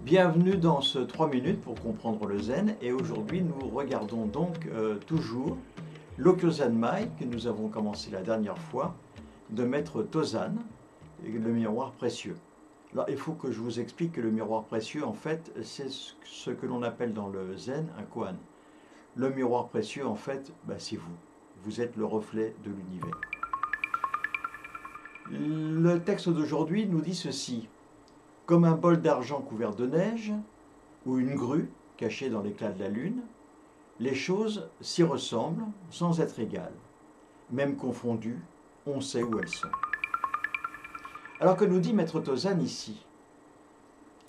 Bienvenue dans ce 3 minutes pour comprendre le zen et aujourd'hui nous regardons donc toujours l'Okyo-Zanmai que nous avons commencé la dernière fois de Maître Tozan, le miroir précieux. Alors il faut que je vous explique que le miroir précieux en fait c'est ce que l'on appelle dans le zen un koan. Le miroir précieux en fait c'est vous, vous êtes le reflet de l'univers. Le texte d'aujourd'hui nous dit ceci. Comme un bol d'argent couvert de neige, ou une grue cachée dans l'éclat de la lune, les choses s'y ressemblent sans être égales. Même confondues, on sait où elles sont. Alors que nous dit Maître Tozan ici?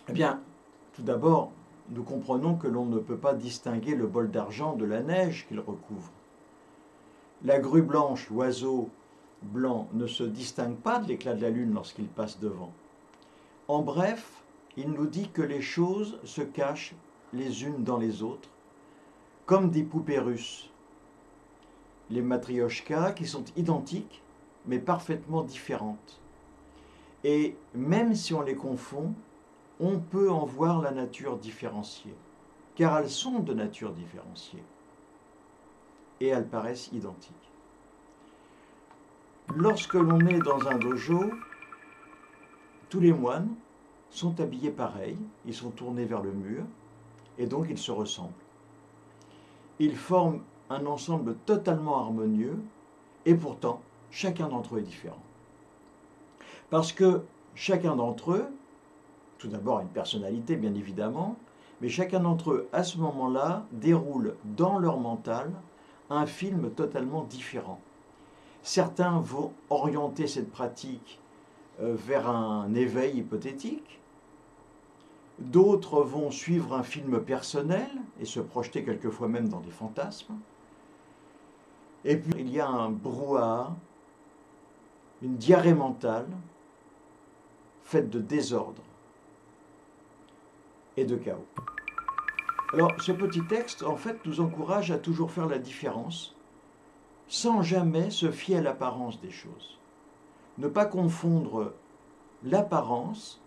Eh bien, tout d'abord, nous comprenons que l'on ne peut pas distinguer le bol d'argent de la neige qu'il recouvre. La grue blanche, l'oiseau blanc, ne se distingue pas de l'éclat de la lune lorsqu'il passe devant. En bref, il nous dit que les choses se cachent les unes dans les autres, comme des poupées russes. Les matrioshkas qui sont identiques, mais parfaitement différentes. Et même si on les confond, on peut en voir la nature différenciée, car elles sont de nature différenciée. Et elles paraissent identiques. Lorsque l'on est dans un dojo, tous les moines sont habillés pareil, ils sont tournés vers le mur, et donc ils se ressemblent. Ils forment un ensemble totalement harmonieux, et pourtant, chacun d'entre eux est différent. Parce que chacun d'entre eux, tout d'abord une personnalité bien évidemment, mais chacun d'entre eux, à ce moment-là, déroule dans leur mental un film totalement différent. Certains vont orienter cette pratique vers un éveil hypothétique. D'autres vont suivre un film personnel et se projeter quelquefois même dans des fantasmes. Et puis il y a un brouhaha, une diarrhée mentale faite de désordre et de chaos. Alors ce petit texte en fait nous encourage à toujours faire la différence sans jamais se fier à l'apparence des choses. Ne pas confondre l'apparence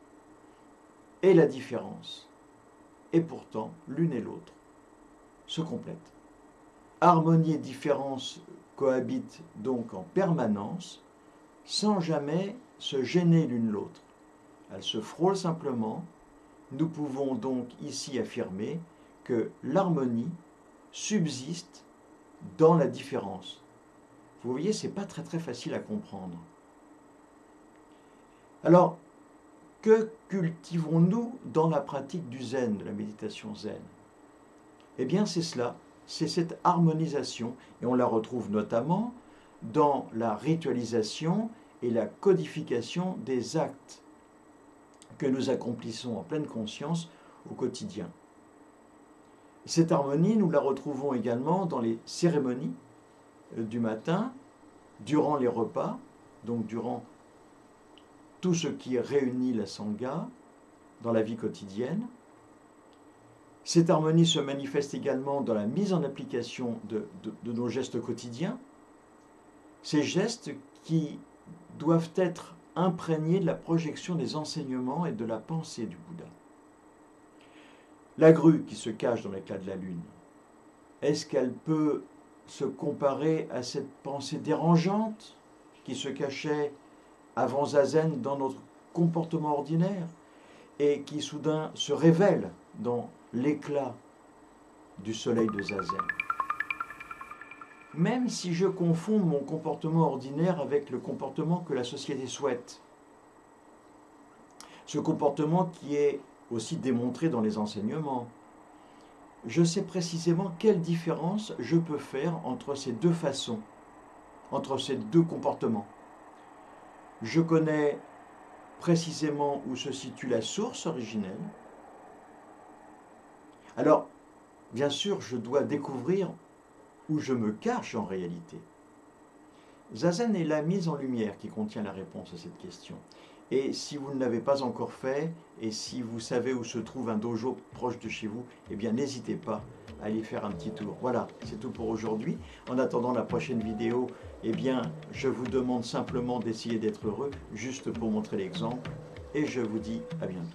et la différence. Et pourtant, l'une et l'autre se complètent. Harmonie et différence cohabitent donc en permanence, sans jamais se gêner l'une l'autre. Elles se frôlent simplement. Nous pouvons donc ici affirmer que l'harmonie subsiste dans la différence. Vous voyez, ce n'est pas très facile à comprendre. Alors, que cultivons-nous dans la pratique du zen, de la méditation zen? Eh bien, c'est cela, c'est cette harmonisation, et on la retrouve notamment dans la ritualisation et la codification des actes que nous accomplissons en pleine conscience au quotidien. Cette harmonie, nous la retrouvons également dans les cérémonies du matin, durant les repas, donc durant tout ce qui réunit la sangha dans la vie quotidienne. Cette harmonie se manifeste également dans la mise en application de nos gestes quotidiens, ces gestes qui doivent être imprégnés de la projection des enseignements et de la pensée du Bouddha. La grue qui se cache dans l'éclat de la lune, est-ce qu'elle peut se comparer à cette pensée dérangeante qui se cachait avant Zazen dans notre comportement ordinaire et qui soudain se révèle dans l'éclat du soleil de Zazen? Même si je confonds mon comportement ordinaire avec le comportement que la société souhaite, ce comportement qui est aussi démontré dans les enseignements, je sais précisément quelle différence je peux faire entre ces deux façons, entre ces deux comportements. Je connais précisément où se situe la source originelle. Alors, bien sûr, je dois découvrir où je me cache en réalité. Zazen est la mise en lumière qui contient la réponse à cette question. Et si vous ne l'avez pas encore fait, et si vous savez où se trouve un dojo proche de chez vous, eh bien n'hésitez pas à aller faire un petit tour. Voilà, c'est tout pour aujourd'hui. En attendant la prochaine vidéo, eh bien je vous demande simplement d'essayer d'être heureux, juste pour montrer l'exemple. Et je vous dis à bientôt.